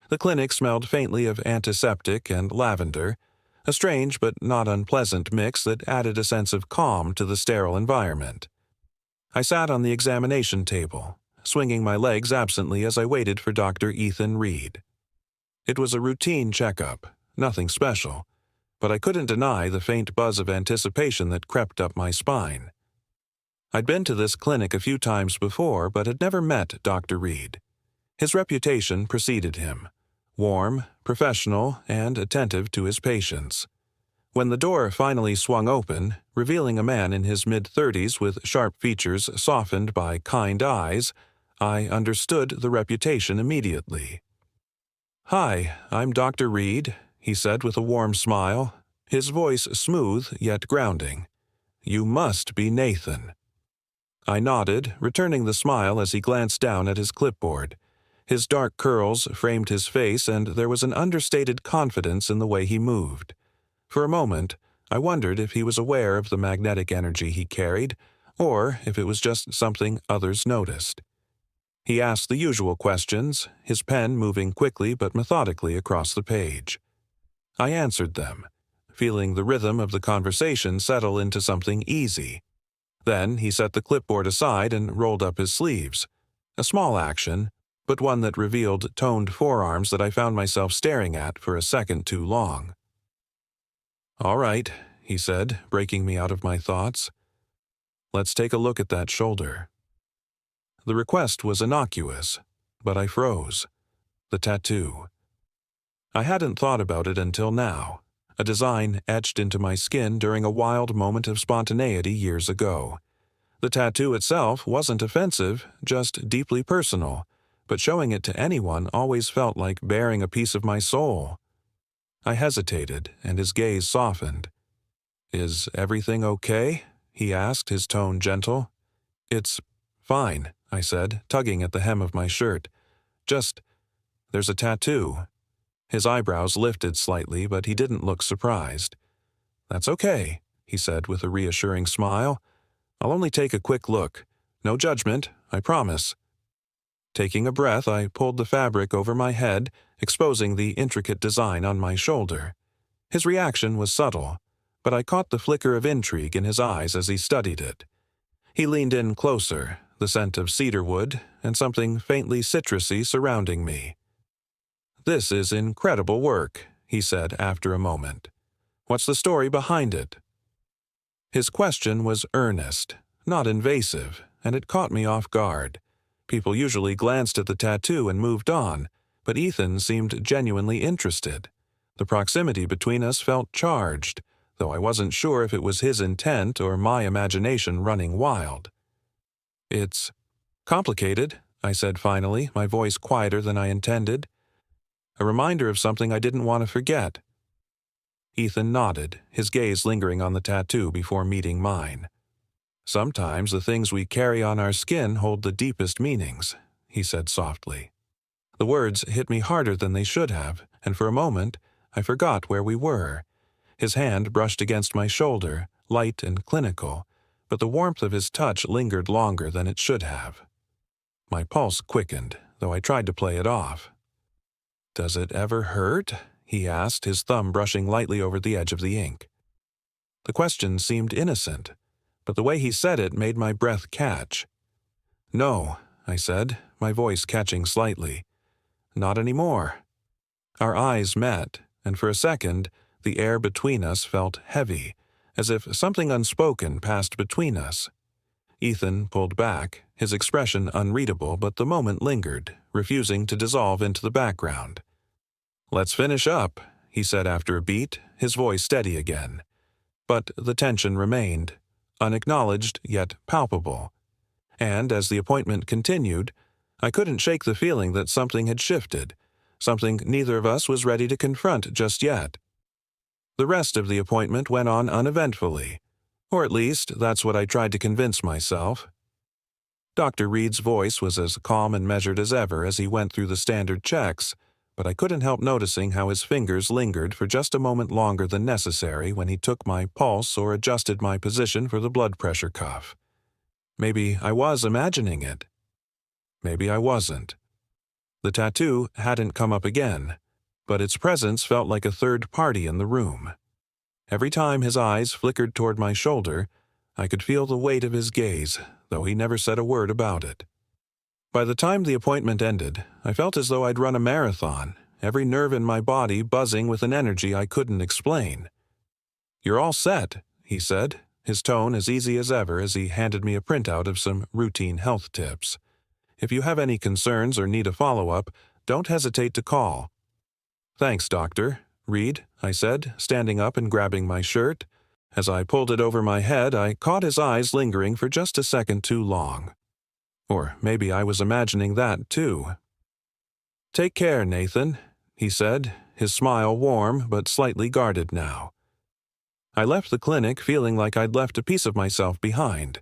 The clinic smelled faintly of antiseptic and lavender, a strange but not unpleasant mix that added a sense of calm to the sterile environment. I sat on the examination table, swinging my legs absently as I waited for Dr. Ethan Reed. It was a routine checkup, nothing special, but I couldn't deny the faint buzz of anticipation that crept up my spine. I'd been to this clinic a few times before, but had never met Dr. Reed. His reputation preceded him: warm, professional, and attentive to his patients. When the door finally swung open, revealing a man in his mid-30s with sharp features softened by kind eyes, I understood the reputation immediately. "Hi, I'm Dr. Reed," he said with a warm smile, his voice smooth yet grounding. "You must be Nathan." I nodded, returning the smile as he glanced down at his clipboard. His dark curls framed his face, and there was an understated confidence in the way he moved. For a moment, I wondered if he was aware of the magnetic energy he carried, or if it was just something others noticed. He asked the usual questions, his pen moving quickly but methodically across the page. I answered them, feeling the rhythm of the conversation settle into something easy. Then he set the clipboard aside and rolled up his sleeves. A small action, but one that revealed toned forearms that I found myself staring at for a second too long. "All right," he said, breaking me out of my thoughts. "Let's take a look at that shoulder." The request was innocuous, but I froze. The tattoo. I hadn't thought about it until now, a design etched into my skin during a wild moment of spontaneity years ago. The tattoo itself wasn't offensive, just deeply personal, but showing it to anyone always felt like bearing a piece of my soul. I hesitated, and his gaze softened. "Is everything okay?" he asked, his tone gentle. "It's fine," I said, tugging at the hem of my shirt. There's a tattoo." His eyebrows lifted slightly, but he didn't look surprised. "That's okay," he said with a reassuring smile. "I'll only take a quick look. No judgment, I promise." Taking a breath, I pulled the fabric over my head, exposing the intricate design on my shoulder. His reaction was subtle, but I caught the flicker of intrigue in his eyes as he studied it. He leaned in closer, the scent of cedarwood and something faintly citrusy surrounding me. "This is incredible work," he said after a moment. "What's the story behind it?" His question was earnest, not invasive, and it caught me off guard. People usually glanced at the tattoo and moved on, but Ethan seemed genuinely interested. The proximity between us felt charged, though I wasn't sure if it was his intent or my imagination running wild. "It's complicated," I said finally, my voice quieter than I intended. "A reminder of something I didn't want to forget." Ethan nodded, his gaze lingering on the tattoo before meeting mine. "Sometimes the things we carry on our skin hold the deepest meanings," he said softly. The words hit me harder than they should have, and for a moment I forgot where we were. His hand brushed against my shoulder, light and clinical, but the warmth of his touch lingered longer than it should have. My pulse quickened, though I tried to play it off. "Does it ever hurt?" he asked, his thumb brushing lightly over the edge of the ink. The question seemed innocent, but the way he said it made my breath catch. "No," I said, my voice catching slightly. "Not anymore." Our eyes met, and for a second, the air between us felt heavy, as if something unspoken passed between us. Ethan pulled back, his expression unreadable, but the moment lingered, refusing to dissolve into the background. "Let's finish up," he said after a beat, his voice steady again. But the tension remained, unacknowledged yet palpable. And as the appointment continued, I couldn't shake the feeling that something had shifted, something neither of us was ready to confront just yet. The rest of the appointment went on uneventfully, or at least that's what I tried to convince myself. Dr. Reed's voice was as calm and measured as ever as he went through the standard checks, but I couldn't help noticing how his fingers lingered for just a moment longer than necessary when he took my pulse or adjusted my position for the blood pressure cuff. Maybe I was imagining it. Maybe I wasn't. The tattoo hadn't come up again, but its presence felt like a third party in the room. Every time his eyes flickered toward my shoulder, I could feel the weight of his gaze, though he never said a word about it. By the time the appointment ended, I felt as though I'd run a marathon, every nerve in my body buzzing with an energy I couldn't explain. "You're all set," he said, his tone as easy as ever as he handed me a printout of some routine health tips. "If you have any concerns or need a follow-up, don't hesitate to call." "Thanks, Doctor. Reed," I said, standing up and grabbing my shirt. As I pulled it over my head, I caught his eyes lingering for just a second too long. Or maybe I was imagining that, too. "Take care, Nathan," he said, his smile warm but slightly guarded now. I left the clinic feeling like I'd left a piece of myself behind,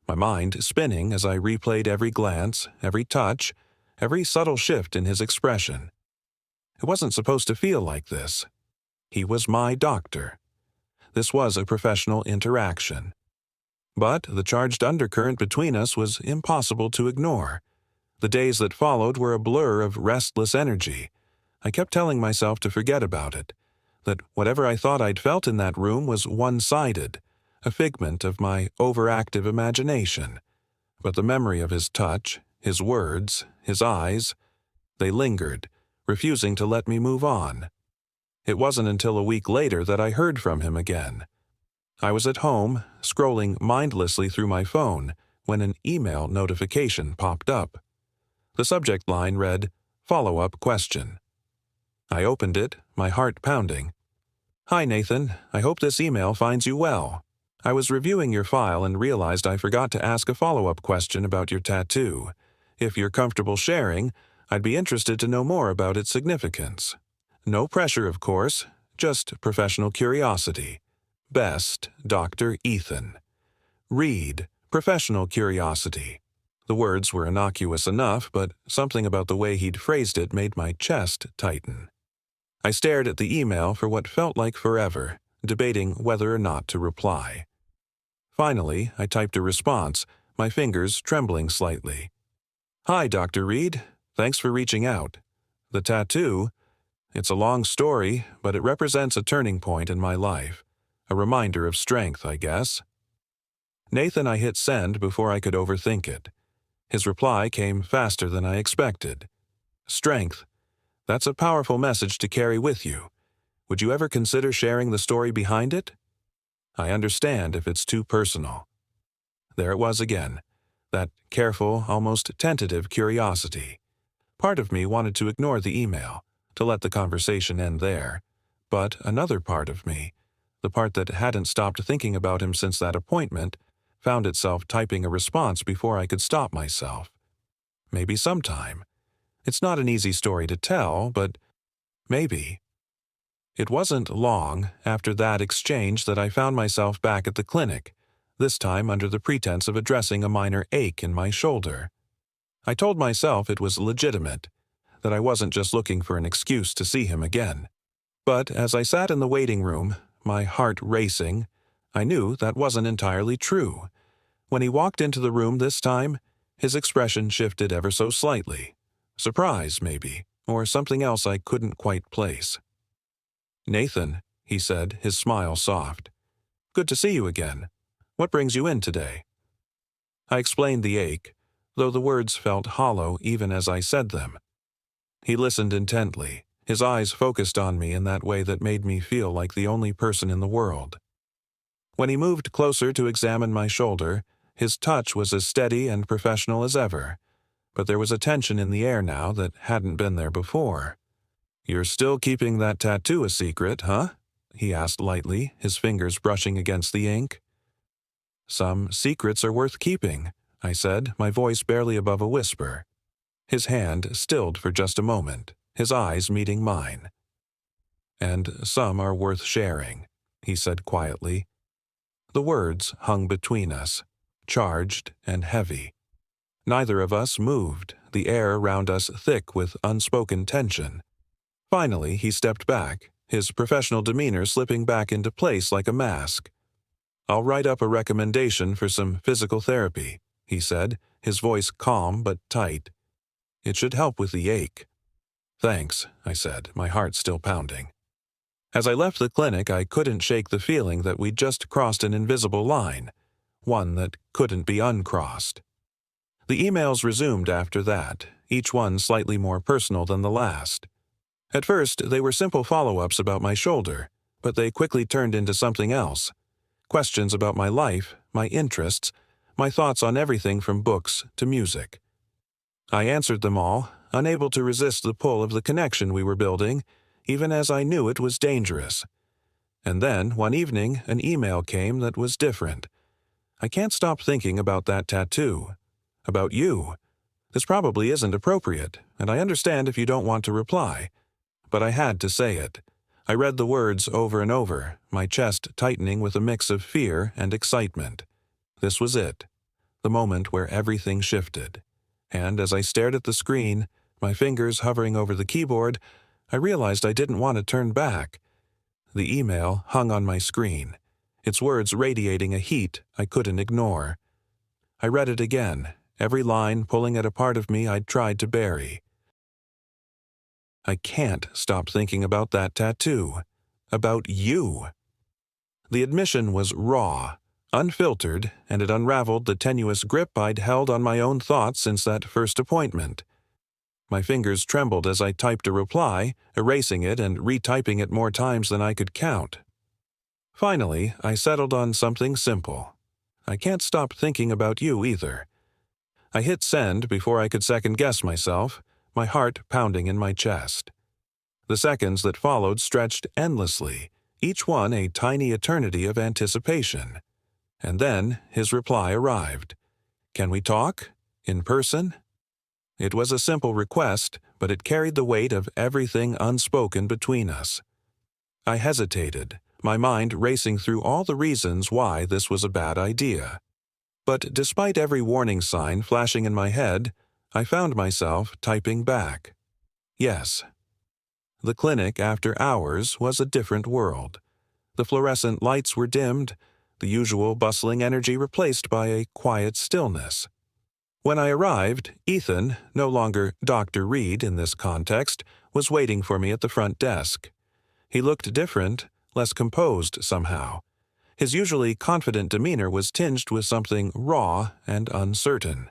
my mind spinning as I replayed every glance, every touch, every subtle shift in his expression. It wasn't supposed to feel like this. He was my doctor. This was a professional interaction. But the charged undercurrent between us was impossible to ignore. The days that followed were a blur of restless energy. I kept telling myself to forget about it, that whatever I thought I'd felt in that room was one-sided, a figment of my overactive imagination. But the memory of his touch, his words, his eyes, they lingered, refusing to let me move on. It wasn't until a week later that I heard from him again. I was at home, scrolling mindlessly through my phone, when an email notification popped up. The subject line read, "Follow-up question." I opened it, my heart pounding. "Hi, Nathan. I hope this email finds you well. I was reviewing your file and realized I forgot to ask a follow-up question about your tattoo. If you're comfortable sharing, I'd be interested to know more about its significance. No pressure, of course, just professional curiosity. Best, Dr. Ethan. Reed, professional curiosity." The words were innocuous enough, but something about the way he'd phrased it made my chest tighten. I stared at the email for what felt like forever, debating whether or not to reply. Finally, I typed a response, my fingers trembling slightly. "Hi, Dr. Reed. Thanks for reaching out. The tattoo, it's a long story, but it represents a turning point in my life. A reminder of strength, I guess." Nathan, I hit send before I could overthink it. His reply came faster than I expected. "Strength. That's a powerful message to carry with you. Would you ever consider sharing the story behind it? I understand if it's too personal." There it was again, that careful, almost tentative curiosity. Part of me wanted to ignore the email, to let the conversation end there. But another part of me, the part that hadn't stopped thinking about him since that appointment, found itself typing a response before I could stop myself. Maybe sometime. It's not an easy story to tell, but maybe. It wasn't long after that exchange that I found myself back at the clinic, this time under the pretense of addressing a minor ache in my shoulder. I told myself it was legitimate, that I wasn't just looking for an excuse to see him again. But as I sat in the waiting room, my heart racing, I knew that wasn't entirely true. When he walked into the room this time, his expression shifted ever so slightly. Surprise, maybe, or something else I couldn't quite place. "Nathan," he said, his smile soft. "Good to see you again. What brings you in today?" I explained the ache, though the words felt hollow even as I said them. He listened intently, his eyes focused on me in that way that made me feel like the only person in the world. When he moved closer to examine my shoulder, his touch was as steady and professional as ever, but there was a tension in the air now that hadn't been there before. "You're still keeping that tattoo a secret, huh?" he asked lightly, his fingers brushing against the ink. "Some secrets are worth keeping," I said, my voice barely above a whisper. His hand stilled for just a moment, his eyes meeting mine. "And some are worth sharing," he said quietly. The words hung between us, charged and heavy. Neither of us moved, the air around us thick with unspoken tension. Finally, he stepped back, his professional demeanor slipping back into place like a mask. "I'll write up a recommendation for some physical therapy," he said, his voice calm but tight. It should help with the ache." "Thanks," I said, my heart still pounding. As I left the clinic, I couldn't shake the feeling that we'd just crossed an invisible line, one that couldn't be uncrossed. The emails resumed after that, each one slightly more personal than the last. At first, they were simple follow-ups about my shoulder, but they quickly turned into something else. Questions about my life, my interests, my thoughts on everything from books to music. I answered them all, unable to resist the pull of the connection we were building, even as I knew it was dangerous. And then, one evening, an email came that was different. "I can't stop thinking about that tattoo. About you. This probably isn't appropriate, and I understand if you don't want to reply. But I had to say it." I read the words over and over, my chest tightening with a mix of fear and excitement. This was it, the moment where everything shifted. And as I stared at the screen, my fingers hovering over the keyboard, I realized I didn't want to turn back. The email hung on my screen, its words radiating a heat I couldn't ignore. I read it again, every line pulling at a part of me I'd tried to bury. "I can't stop thinking about that tattoo. About you." The admission was raw, unfiltered, and it unraveled the tenuous grip I'd held on my own thoughts since that first appointment. My fingers trembled as I typed a reply, erasing it and retyping it more times than I could count. Finally, I settled on something simple. "I can't stop thinking about you either." I hit send before I could second-guess myself, my heart pounding in my chest. The seconds that followed stretched endlessly, each one a tiny eternity of anticipation. And then his reply arrived. "Can we talk? In person?" It was a simple request, but it carried the weight of everything unspoken between us. I hesitated, my mind racing through all the reasons why this was a bad idea. But despite every warning sign flashing in my head, I found myself typing back. Yes. The clinic after hours was a different world. The fluorescent lights were dimmed, the usual bustling energy replaced by a quiet stillness. When I arrived, Ethan, no longer Dr. Reed in this context, was waiting for me at the front desk. He looked different, less composed somehow. His usually confident demeanor was tinged with something raw and uncertain.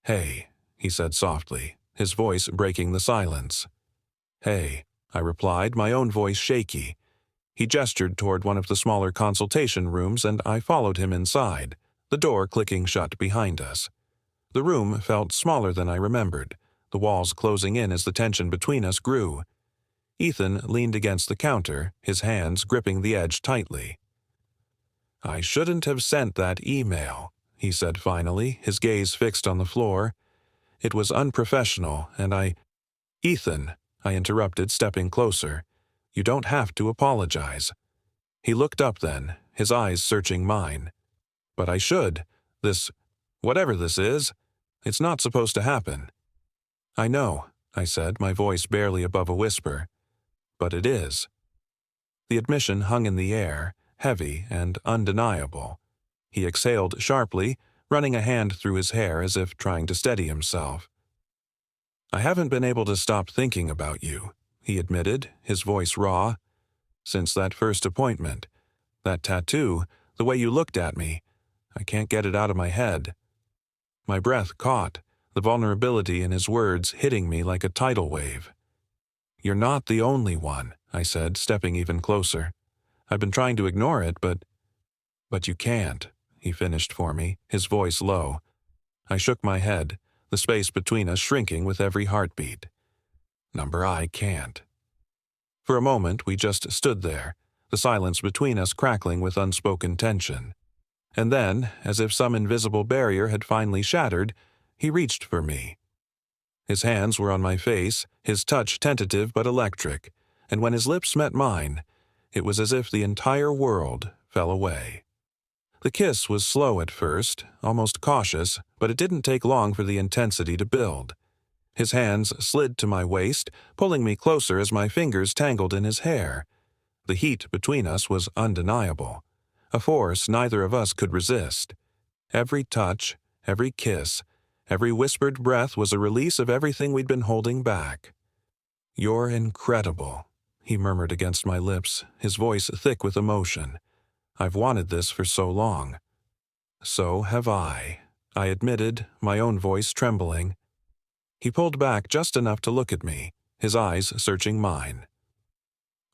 "Hey," he said softly, his voice breaking the silence. "Hey," I replied, my own voice shaky. He gestured toward one of the smaller consultation rooms, and I followed him inside, the door clicking shut behind us. The room felt smaller than I remembered, the walls closing in as the tension between us grew. Ethan leaned against the counter, his hands gripping the edge tightly. "I shouldn't have sent that email," he said finally, his gaze fixed on the floor. "It was unprofessional, and "Ethan," I interrupted, stepping closer. "You don't have to apologize." He looked up then, his eyes searching mine. "But I should. Whatever this is, it's not supposed to happen." "I know," I said, my voice barely above a whisper. "But it is." The admission hung in the air, heavy and undeniable. He exhaled sharply, running a hand through his hair as if trying to steady himself. "I haven't been able to stop thinking about you," he admitted, his voice raw. "Since that first appointment. That tattoo, the way you looked at me, I can't get it out of my head." My breath caught, the vulnerability in his words hitting me like a tidal wave. "You're not the only one," I said, stepping even closer. "I've been trying to ignore it, but you can't," he finished for me, his voice low. I shook my head, the space between us shrinking with every heartbeat. I can't." For a moment we just stood there, the silence between us crackling with unspoken tension. And then, as if some invisible barrier had finally shattered, he reached for me. His hands were on my face, his touch tentative but electric, and when his lips met mine, it was as if the entire world fell away. The kiss was slow at first, almost cautious, but it didn't take long for the intensity to build. His hands slid to my waist, pulling me closer as my fingers tangled in his hair. The heat between us was undeniable, a force neither of us could resist. Every touch, every kiss, Every whispered breath was a release of everything we'd been holding back. "You're incredible," he murmured against my lips, his voice thick with emotion. "I've wanted this for so long." "So have I," I admitted, my own voice trembling. He pulled back just enough to look at me, his eyes searching mine.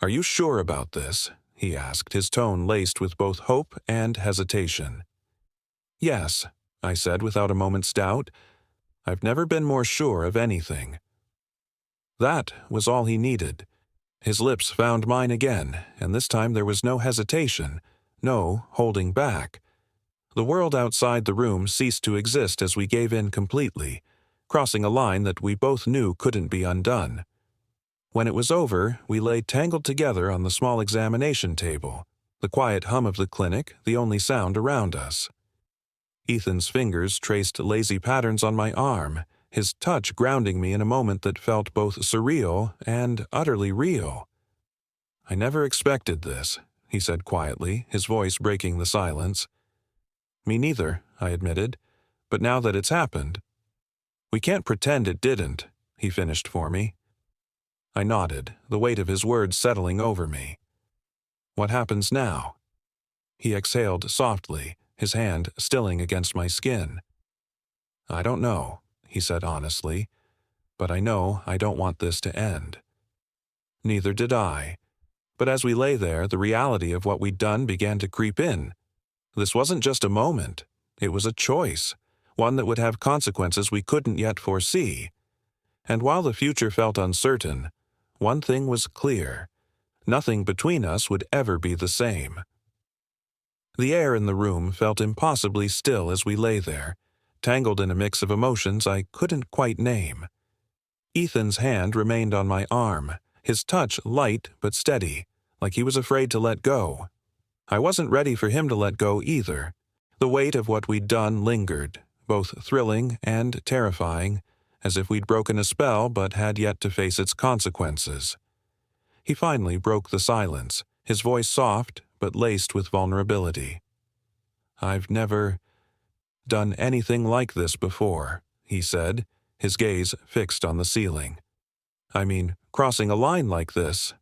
"Are you sure about this?" he asked, his tone laced with both hope and hesitation. "Yes," I said without a moment's doubt. "I've never been more sure of anything." That was all he needed. His lips found mine again, and this time there was no hesitation, no holding back. The world outside the room ceased to exist as we gave in completely, crossing a line that we both knew couldn't be undone. When it was over, we lay tangled together on the small examination table, the quiet hum of the clinic the only sound around us. Ethan's fingers traced lazy patterns on my arm, his touch grounding me in a moment that felt both surreal and utterly real. "I never expected this," he said quietly, his voice breaking the silence. "Me neither," I admitted, "but now that it's happened." "We can't pretend it didn't," he finished for me. I nodded, the weight of his words settling over me. "What happens now?" He exhaled softly, his hand stilling against my skin. "I don't know," he said honestly, "but I know I don't want this to end." Neither did I. But as we lay there, the reality of what we'd done began to creep in. This wasn't just a moment. It was a choice, one that would have consequences we couldn't yet foresee. And while the future felt uncertain, one thing was clear. Nothing between us would ever be the same. The air in the room felt impossibly still as we lay there, tangled in a mix of emotions I couldn't quite name. Ethan's hand remained on my arm, his touch light but steady, like he was afraid to let go. I wasn't ready for him to let go either. The weight of what we'd done lingered, both thrilling and terrifying, as if we'd broken a spell but had yet to face its consequences. He finally broke the silence, his voice soft but laced with vulnerability. "I've never done anything like this before," he said, his gaze fixed on the ceiling. "I mean, crossing a line like this."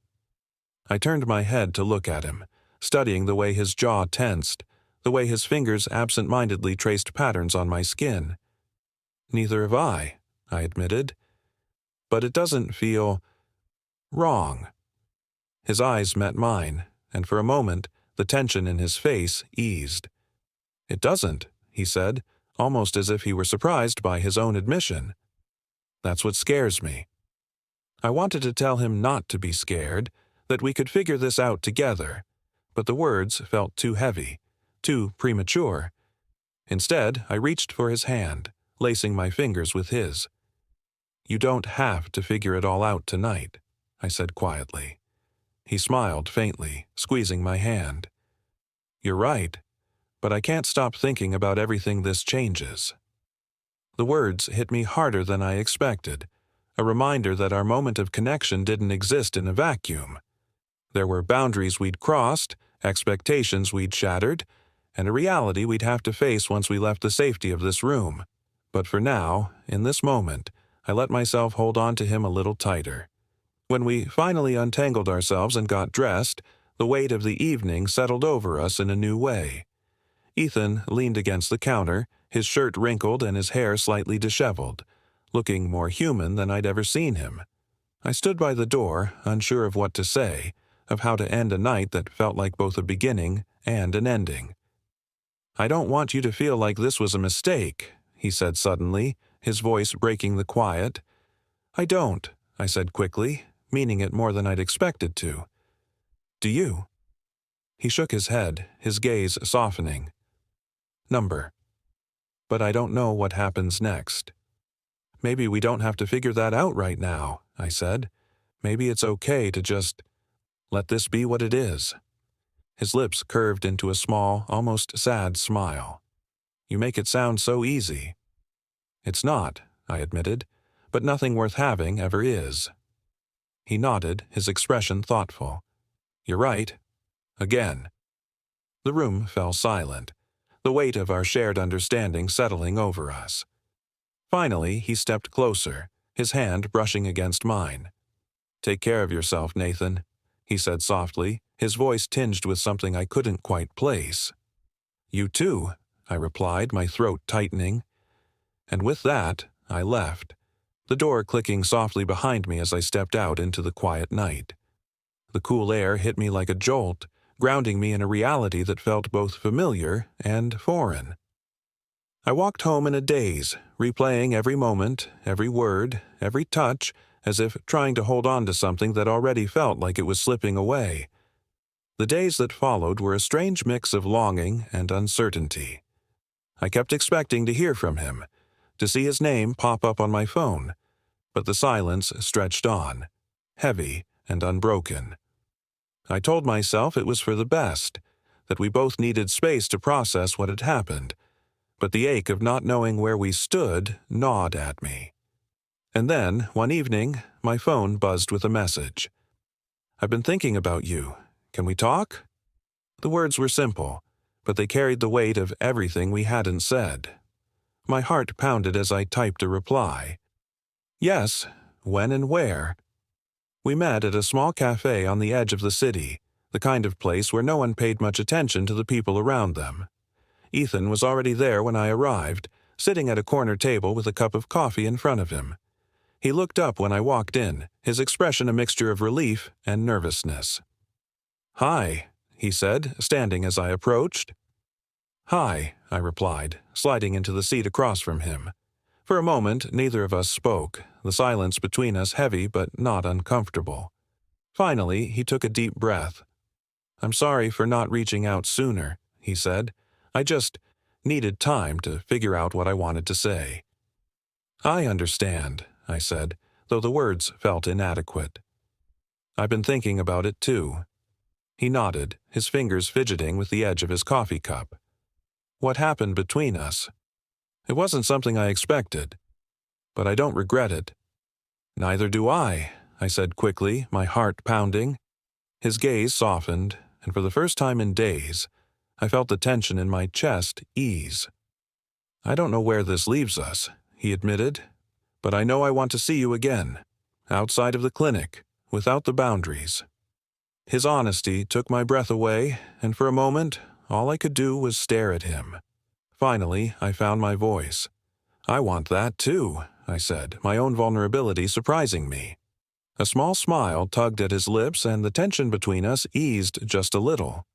I turned my head to look at him, studying the way his jaw tensed, the way his fingers absent-mindedly traced patterns on my skin. "Neither have I," I admitted. "But it doesn't feel wrong." His eyes met mine, and for a moment, the tension in his face eased. "It doesn't," he said, almost as if he were surprised by his own admission. "That's what scares me." I wanted to tell him not to be scared, that we could figure this out together, but the words felt too heavy, too premature. Instead, I reached for his hand, lacing my fingers with his. "You don't have to figure it all out tonight," I said quietly. He smiled faintly, squeezing my hand. "You're right, but I can't stop thinking about everything this changes." The words hit me harder than I expected, a reminder that our moment of connection didn't exist in a vacuum. There were boundaries we'd crossed, expectations we'd shattered, and a reality we'd have to face once we left the safety of this room. But for now, in this moment, I let myself hold on to him a little tighter. When we finally untangled ourselves and got dressed, the weight of the evening settled over us in a new way. Ethan leaned against the counter, his shirt wrinkled and his hair slightly disheveled, looking more human than I'd ever seen him. I stood by the door, unsure of what to say, of how to end a night that felt like both a beginning and an ending. "I don't want you to feel like this was a mistake," he said suddenly, his voice breaking the quiet. "I don't," I said quickly, meaning it more than I'd expected to. "Do you?" He shook his head, his gaze softening. "Number. But I don't know what happens next." "Maybe we don't have to figure that out right now," I said. "Maybe it's okay to just let this be what it is." His lips curved into a small, almost sad smile. "You make it sound so easy." "It's not," I admitted, "but nothing worth having ever is." He nodded, his expression thoughtful. "You're right. Again." The room fell silent, the weight of our shared understanding settling over us. Finally, he stepped closer, his hand brushing against mine. "Take care of yourself, Nathan," he said softly, his voice tinged with something I couldn't quite place. "You too," I replied, my throat tightening. And with that, I left, the door clicking softly behind me as I stepped out into the quiet night. The cool air hit me like a jolt, grounding me in a reality that felt both familiar and foreign. I walked home in a daze, replaying every moment, every word, every touch, as if trying to hold on to something that already felt like it was slipping away. The days that followed were a strange mix of longing and uncertainty. I kept expecting to hear from him, to see his name pop up on my phone, but the silence stretched on, heavy and unbroken. I told myself it was for the best, that we both needed space to process what had happened, but the ache of not knowing where we stood gnawed at me. And then, one evening, my phone buzzed with a message. "I've been thinking about you. Can we talk?" The words were simple, but they carried the weight of everything we hadn't said. My heart pounded as I typed a reply. "Yes, when and where?" We met at a small cafe on the edge of the city, the kind of place where no one paid much attention to the people around them. Ethan was already there when I arrived, sitting at a corner table with a cup of coffee in front of him. He looked up when I walked in, his expression a mixture of relief and nervousness. "Hi," he said, standing as I approached. "Hi," I replied, sliding into the seat across from him. For a moment, neither of us spoke, the silence between us heavy but not uncomfortable. Finally, he took a deep breath. "I'm sorry for not reaching out sooner," he said. "I just needed time to figure out what I wanted to say." "I understand," I said, though the words felt inadequate. "I've been thinking about it too." He nodded, his fingers fidgeting with the edge of his coffee cup. "What happened between us? It wasn't something I expected, but I don't regret it." "Neither do I," said quickly, my heart pounding. His gaze softened, and for the first time in days, I felt the tension in my chest ease. "I don't know where this leaves us," he admitted, "but I know I want to see you again, outside of the clinic, without the boundaries." His honesty took my breath away, and for a moment, all I could do was stare at him. Finally, I found my voice. "I want that too," I said, my own vulnerability surprising me. A small smile tugged at his lips, and the tension between us eased just a little.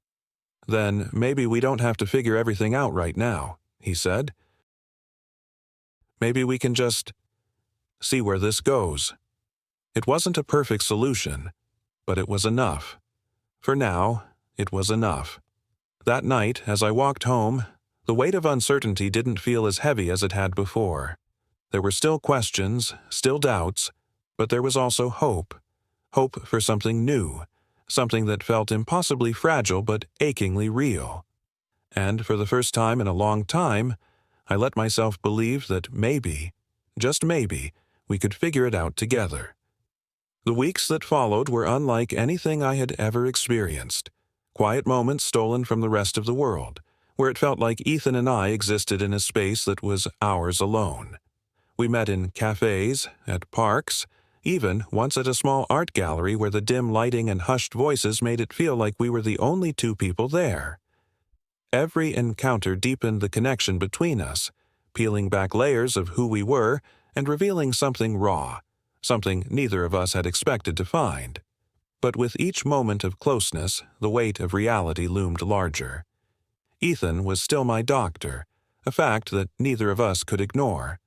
"Then maybe we don't have to figure everything out right now," he said. "Maybe we can just see where this goes." It wasn't a perfect solution, but it was enough. For now, it was enough. That night, as I walked home, the weight of uncertainty didn't feel as heavy as it had before. There were still questions, still doubts, but there was also hope. Hope for something new, something that felt impossibly fragile but achingly real. And for the first time in a long time, I let myself believe that maybe, just maybe, we could figure it out together. The weeks that followed were unlike anything I had ever experienced. Quiet moments stolen from the rest of the world, where it felt like Ethan and I existed in a space that was ours alone. We met in cafes, at parks, even once at a small art gallery where the dim lighting and hushed voices made it feel like we were the only two people there. Every encounter deepened the connection between us, peeling back layers of who we were and revealing something raw, something neither of us had expected to find. But with each moment of closeness, the weight of reality loomed larger. Ethan was still my doctor, a fact that neither of us could ignore.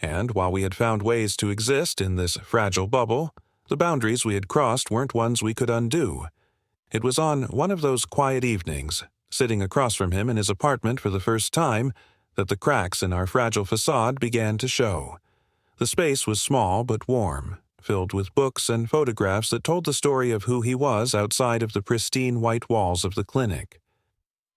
And while we had found ways to exist in this fragile bubble, the boundaries we had crossed weren't ones we could undo. It was on one of those quiet evenings, sitting across from him in his apartment for the first time, that the cracks in our fragile facade began to show. The space was small but warm, filled with books and photographs that told the story of who he was outside of the pristine white walls of the clinic.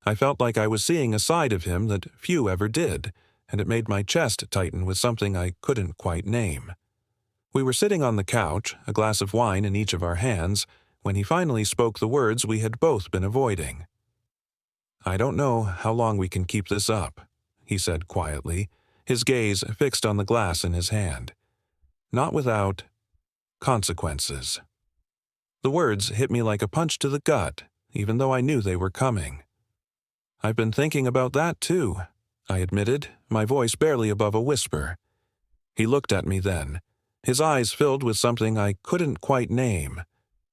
I felt like I was seeing a side of him that few ever did, and it made my chest tighten with something I couldn't quite name. We were sitting on the couch, a glass of wine in each of our hands, when he finally spoke the words we had both been avoiding. "I don't know how long we can keep this up," he said quietly, his gaze fixed on the glass in his hand. Not without consequences. The words hit me like a punch to the gut, even though I knew they were coming. I've been thinking about that too, I admitted, my voice barely above a whisper. He looked at me then, his eyes filled with something I couldn't quite name.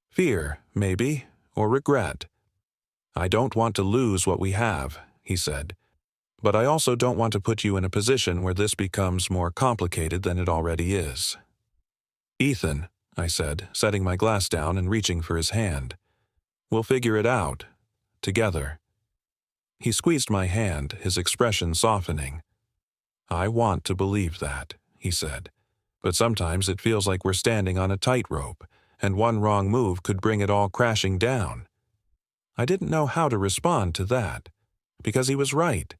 Fear, maybe, or regret. I don't want to lose what we have, he said, but I also don't want to put you in a position where this becomes more complicated than it already is. Ethan, I said, setting my glass down and reaching for his hand. We'll figure it out. Together. He squeezed my hand, his expression softening. I want to believe that, he said, but sometimes it feels like we're standing on a tightrope, and one wrong move could bring it all crashing down. I didn't know how to respond to that, because he was right.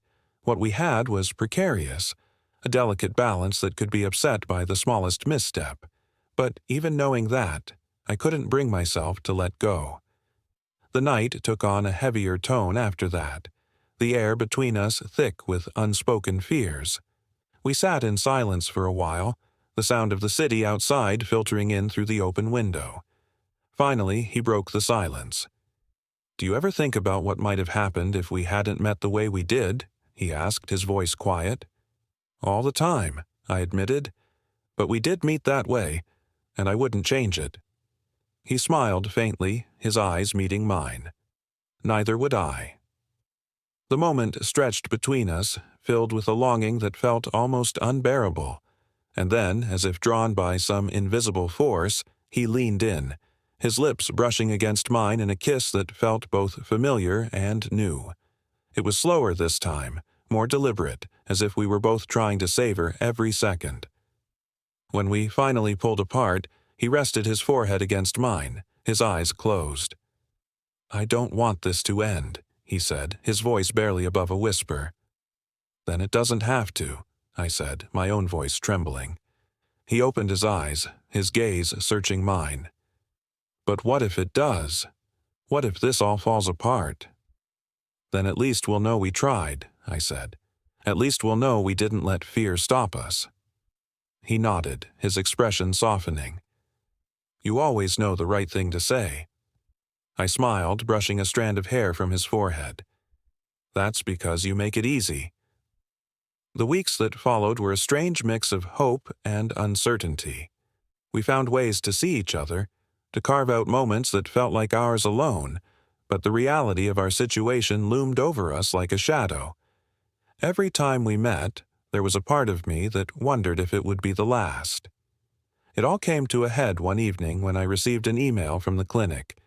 What we had was precarious, a delicate balance that could be upset by the smallest misstep. But even knowing that, I couldn't bring myself to let go. The night took on a heavier tone after that, the air between us thick with unspoken fears. We sat in silence for a while, the sound of the city outside filtering in through the open window. Finally, he broke the silence. Do you ever think about what might have happened if we hadn't met the way we did? He asked, his voice quiet. All the time, I admitted. But we did meet that way, and I wouldn't change it. He smiled faintly, his eyes meeting mine. Neither would I. The moment stretched between us, filled with a longing that felt almost unbearable, and then, as if drawn by some invisible force, he leaned in, his lips brushing against mine in a kiss that felt both familiar and new. It was slower this time, more deliberate, as if we were both trying to savor every second. When we finally pulled apart, he rested his forehead against mine, his eyes closed. I don't want this to end, he said, his voice barely above a whisper. Then it doesn't have to, I said, my own voice trembling. He opened his eyes, his gaze searching mine. But what if it does? What if this all falls apart? Then at least we'll know we tried, I said. At least we'll know we didn't let fear stop us. He nodded, his expression softening. You always know the right thing to say. I smiled, brushing a strand of hair from his forehead. That's because you make it easy. The weeks that followed were a strange mix of hope and uncertainty. We found ways to see each other, to carve out moments that felt like ours alone, but the reality of our situation loomed over us like a shadow. Every time we met, there was a part of me that wondered if it would be the last. It all came to a head one evening when I received an email from the clinic.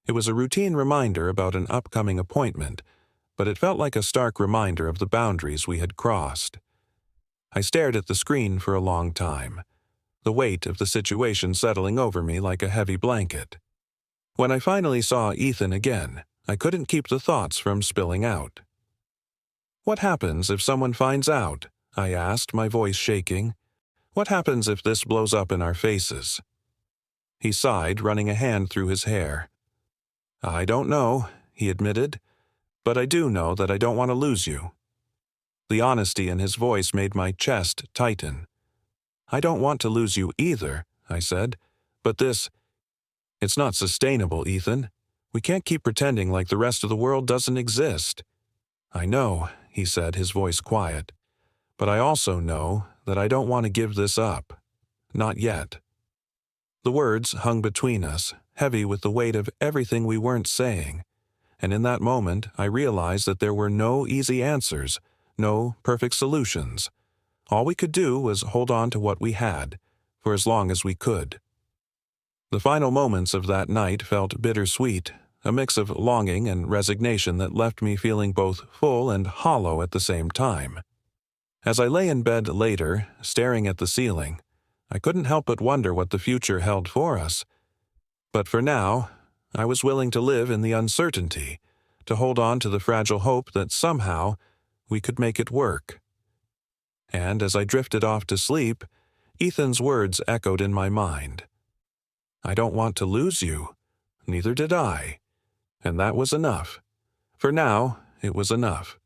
It was a routine reminder about an upcoming appointment, but it felt like a stark reminder of the boundaries we had crossed. I stared at the screen for a long time, the weight of the situation settling over me like a heavy blanket. When I finally saw Ethan again, I couldn't keep the thoughts from spilling out. What happens if someone finds out? I asked, my voice shaking. What happens if this blows up in our faces? He sighed, running a hand through his hair. I don't know, he admitted, but I do know that I don't want to lose you. The honesty in his voice made my chest tighten. I don't want to lose you either, I said, but it's not sustainable, Ethan. We can't keep pretending like the rest of the world doesn't exist. I know, he said, his voice quiet, but I also know that I don't want to give this up. Not yet. The words hung between us, heavy with the weight of everything we weren't saying, and in that moment I realized that there were no easy answers, no perfect solutions. All we could do was hold on to what we had, for as long as we could. The final moments of that night felt bittersweet, a mix of longing and resignation that left me feeling both full and hollow at the same time. As I lay in bed later, staring at the ceiling, I couldn't help but wonder what the future held for us. But for now, I was willing to live in the uncertainty, to hold on to the fragile hope that somehow we could make it work. And as I drifted off to sleep, Ethan's words echoed in my mind. I don't want to lose you. Neither did I. And that was enough. For now, it was enough.